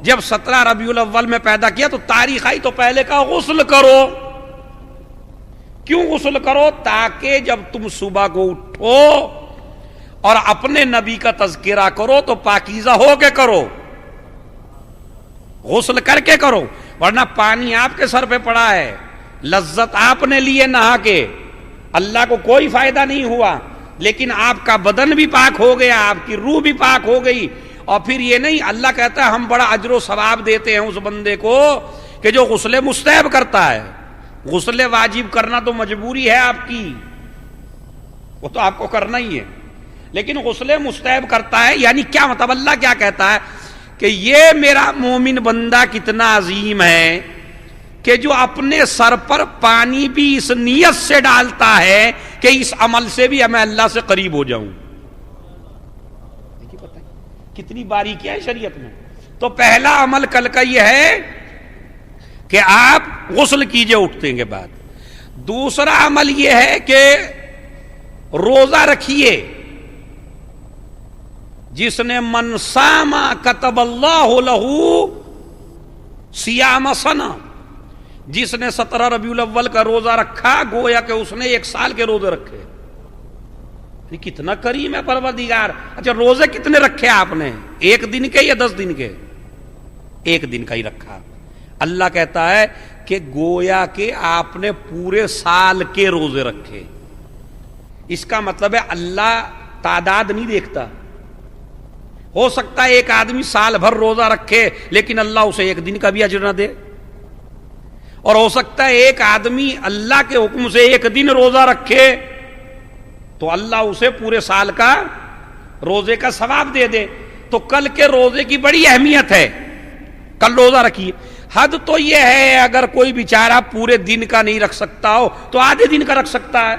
جب 17 ربیع الاول میں پیدا کیا تو تاریخ آئی تو پہلے کہا غسل کرو. کیوں غسل کرو؟ تاکہ جب تم صبح کو اٹھو اور اپنے نبی کا تذکرہ کرو تو پاکیزہ ہو کے کرو، غسل کر کے کرو. ورنہ پانی آپ کے سر پہ پڑا ہے، لذت آپ نے لیے نہا کے، اللہ کو کوئی فائدہ نہیں ہوا، لیکن آپ کا بدن بھی پاک ہو گیا، آپ کی روح بھی پاک ہو گئی. اور پھر یہ نہیں، اللہ کہتا ہے ہم بڑا اجر و ثواب دیتے ہیں اس بندے کو کہ جو غسل مستحب کرتا ہے. غسل واجب کرنا تو مجبوری ہے آپ کی، وہ تو آپ کو کرنا ہی ہے، لیکن غسل مستحب کرتا ہے. یعنی کیا مطلب؟ اللہ کیا کہتا ہے کہ یہ میرا مومن بندہ کتنا عظیم ہے کہ جو اپنے سر پر پانی بھی اس نیت سے ڈالتا ہے کہ اس عمل سے بھی میں اللہ سے قریب ہو جاؤں. دیکھیے پتہ کتنی باریکیاں ہے شریعت میں. تو پہلا عمل کل کا یہ ہے کہ آپ غسل کیجئے اٹھتے کے بعد. دوسرا عمل یہ ہے کہ روزہ رکھیے. جس نے من صام کتب اللہ لہ صیام سنہ، جس نے 17 ربیع الاول کا روزہ رکھا گویا کہ اس نے 1 سال کے روزے رکھے. یہ کتنا کریم ہے پروردگار. اچھا روزے کتنے رکھے آپ نے؟ 1 دن کے یا 10 دن کے؟ 1 دن کا ہی رکھا. اللہ کہتا ہے کہ گویا کہ آپ نے پورے سال کے روزے رکھے. اس کا مطلب ہے اللہ تعداد نہیں دیکھتا. ہو سکتا ہے ایک آدمی سال بھر روزہ رکھے لیکن اللہ اسے 1 دن کا بھی اجر نہ دے، اور ہو سکتا ہے ایک آدمی اللہ کے حکم سے 1 دن روزہ رکھے تو اللہ اسے پورے سال کا روزے کا ثواب دے دے. تو کل کے روزے کی بڑی اہمیت ہے. کل روزہ رکھیے. حد تو یہ ہے اگر کوئی بیچارہ پورے دن کا نہیں رکھ سکتا ہو تو آدھے دن کا رکھ سکتا ہے.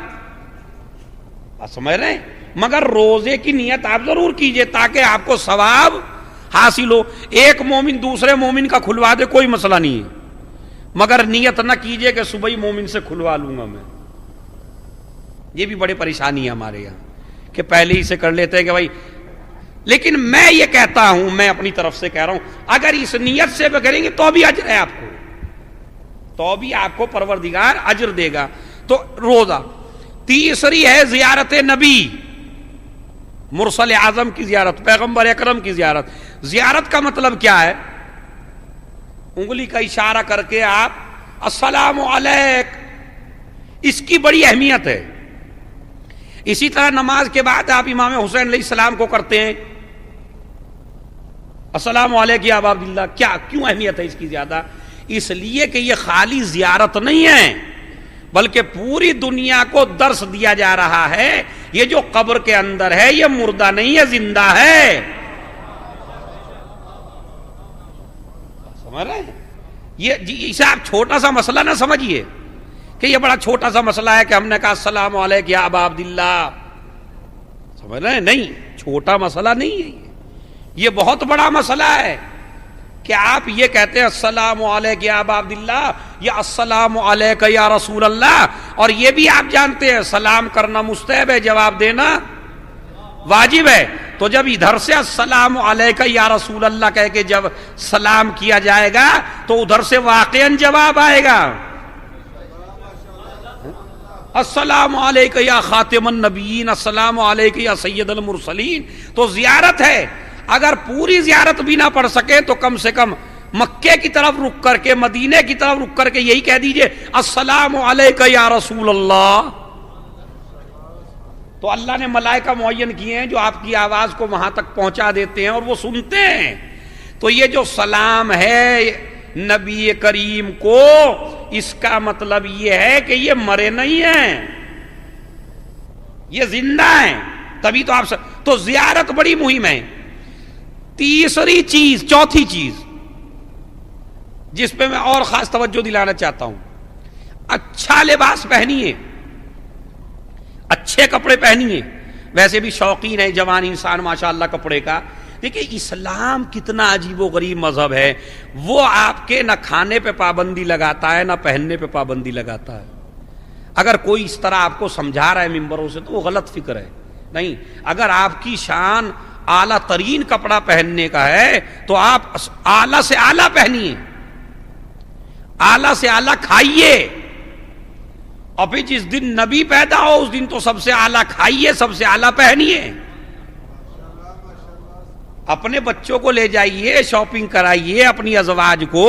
آپ سمجھ رہے ہیں؟ مگر روزے کی نیت آپ ضرور کیجئے تاکہ آپ کو ثواب حاصل ہو. ایک مومن دوسرے مومن کا کھلوا دے کوئی مسئلہ نہیں ہے، مگر نیت نہ کیجئے کہ صبح ہی مومن سے کھلوا لوں گا میں. یہ بھی بڑی پریشانی ہے ہمارے یہاں کہ پہلے ہی سے کر لیتے ہیں کہ بھائی. لیکن میں یہ کہتا ہوں، میں اپنی طرف سے کہہ رہا ہوں، اگر اس نیت سے کریں گے تو بھی اجر ہے آپ کو، تو بھی آپ کو پروردگار اجر دے گا. تو روزہ. تیسری ہے زیارت نبی، مرسل اعظم کی زیارت، پیغمبر اکرم کی زیارت. زیارت کا مطلب کیا ہے؟ انگلی کا اشارہ کر کے آپ السلام علیک، اس کی بڑی اہمیت ہے. اسی طرح نماز کے بعد آپ امام حسین علیہ السلام کو کرتے ہیں السلام علیک یا ابا عبداللہ. کیوں اہمیت ہے اس کی زیادہ؟ اس لیے کہ یہ خالی زیارت نہیں ہے بلکہ پوری دنیا کو درس دیا جا رہا ہے یہ جو قبر کے اندر ہے یہ مردہ نہیں ہے، زندہ ہے. سمجھ رہے ہیں؟ یہ اسے آپ چھوٹا سا مسئلہ نہ سمجھیے کہ یہ بڑا چھوٹا سا مسئلہ ہے کہ ہم نے کہا السلام علیکم یا ابا عبداللہ. سمجھ رہے ہیں؟ نہیں، چھوٹا مسئلہ نہیں ہے یہ بہت بڑا مسئلہ ہے کہ آپ یہ کہتے ہیں السلام علیکم یا ابا عبداللہ یا السلام علیکم یا رسول اللہ، اور یہ بھی آپ جانتے ہیں سلام کرنا مستحب ہے، جواب دینا واجب ہے. تو جب ادھر سے السلام علیکم یا رسول اللہ کہہ کے جب سلام کیا جائے گا تو ادھر سے واقعاً جواب آئے گا السلام علیکم یا خاتم النبیین، السلام علیکم یا سید المرسلین. تو زیارت ہے. اگر پوری زیارت بھی نہ پڑھ سکے تو کم سے کم مکے کی طرف رک کر کے، مدینے کی طرف رک کر کے یہی کہہ دیجئے السلام علیکم یا رسول اللہ. تو اللہ نے ملائکہ معین کیے ہیں جو آپ کی آواز کو وہاں تک پہنچا دیتے ہیں اور وہ سنتے ہیں. تو یہ جو سلام ہے نبی کریم کو، اس کا مطلب یہ ہے کہ یہ مرے نہیں ہیں، یہ زندہ ہیں. تبھی تو آپ تو زیارت بڑی مہم ہے. تیسری چیز، چوتھی چیز جس پہ میں اور خاص توجہ دلانا چاہتا ہوں، اچھا لباس پہنیے، اچھے کپڑے پہنیے. ویسے بھی شوقین ہے جوان انسان ماشاءاللہ کپڑے کا. دیکھیں اسلام کتنا عجیب و غریب مذہب ہے. وہ آپ کے نہ کھانے پہ پابندی لگاتا ہے نہ پہننے پہ پابندی لگاتا ہے. اگر کوئی اس طرح آپ کو سمجھا رہا ہے ممبروں سے تو وہ غلط فکر ہے. نہیں، اگر آپ کی شان اعلیٰ ترین کپڑا پہننے کا ہے تو آپ اعلیٰ سے اعلیٰ پہنیے، اعلیٰ سے اعلیٰ کھائیے، اور پھر جس دن نبی پیدا ہو اس دن تو سب سے اعلیٰ کھائیے، سب سے اعلیٰ پہنیے۔ اپنے بچوں کو لے جائیے، شاپنگ کرائیے اپنی ازواج کو۔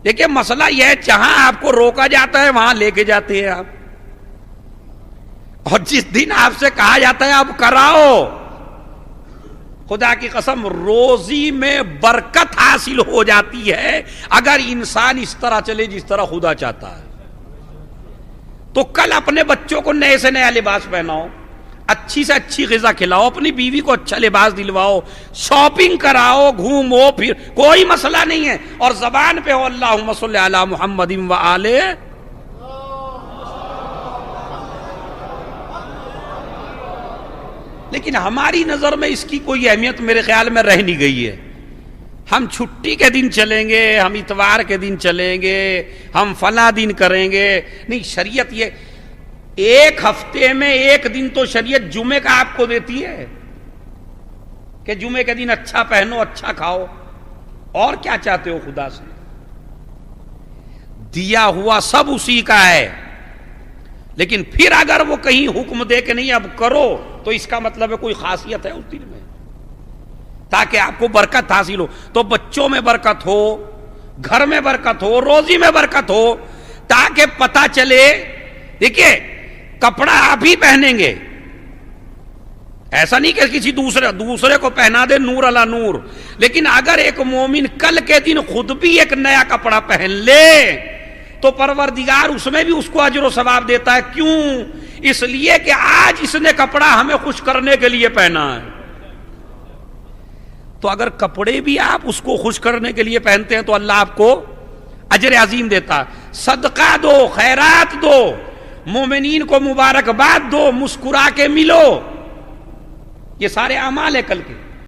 دیکھیں مسئلہ یہ ہے جہاں آپ کو روکا جاتا ہے وہاں لے کے جاتے ہیں آپ، اور جس دن آپ سے کہا جاتا ہے اب کراؤ، خدا کی قسم روزی میں برکت حاصل ہو جاتی ہے اگر انسان اس طرح چلے جس طرح خدا چاہتا ہے۔ تو کل اپنے بچوں کو نئے سے نیا لباس پہناؤ، اچھی سے اچھی غذا کھلاؤ، اپنی بیوی کو اچھا لباس دلواؤ، شاپنگ کراؤ، گھومو پھر، کوئی مسئلہ نہیں ہے، اور زبان پہ ہو اللہم صلی علی محمد و آلہ۔ لیکن ہماری نظر میں اس کی کوئی اہمیت میرے خیال میں رہ نہیں گئی ہے۔ ہم چھٹی کے دن چلیں گے، ہم اتوار کے دن چلیں گے، ہم فلاں دن کریں گے، نہیں، شریعت یہ ایک ہفتے میں ایک دن تو شریعت جمعے کا آپ کو دیتی ہے کہ جمعے کے دن اچھا پہنو، اچھا کھاؤ، اور کیا چاہتے ہو خدا سے؟ دیا ہوا سب اسی کا ہے، لیکن پھر اگر وہ کہیں حکم دے کہ نہیں اب کرو تو اس کا مطلب ہے کوئی خاصیت ہے اس دن میں، تاکہ آپ کو برکت حاصل ہو۔ تو بچوں میں برکت ہو، گھر میں برکت ہو، روزی میں برکت ہو، تاکہ پتہ چلے۔ دیکھیے کپڑا آپ ہی پہنیں گے، ایسا نہیں کہ کسی دوسرے کو پہنا دے، نور علی نور، لیکن اگر ایک مومن کل کے دن خود بھی ایک نیا کپڑا پہن لے تو پروردگار اس میں بھی اس کو اجر و ثواب دیتا ہے۔ کیوں؟ اس لیے کہ آج اس نے کپڑا ہمیں خوش کرنے کے لیے پہنا ہے۔ تو اگر کپڑے بھی آپ اس کو خوش کرنے کے لیے پہنتے ہیں تو اللہ آپ کو اجر عظیم دیتا ہے۔ صدقہ دو، خیرات دو، مومنین کو مبارکباد دو، مسکرا کے ملو، یہ سارے اعمال ہے کل کے۔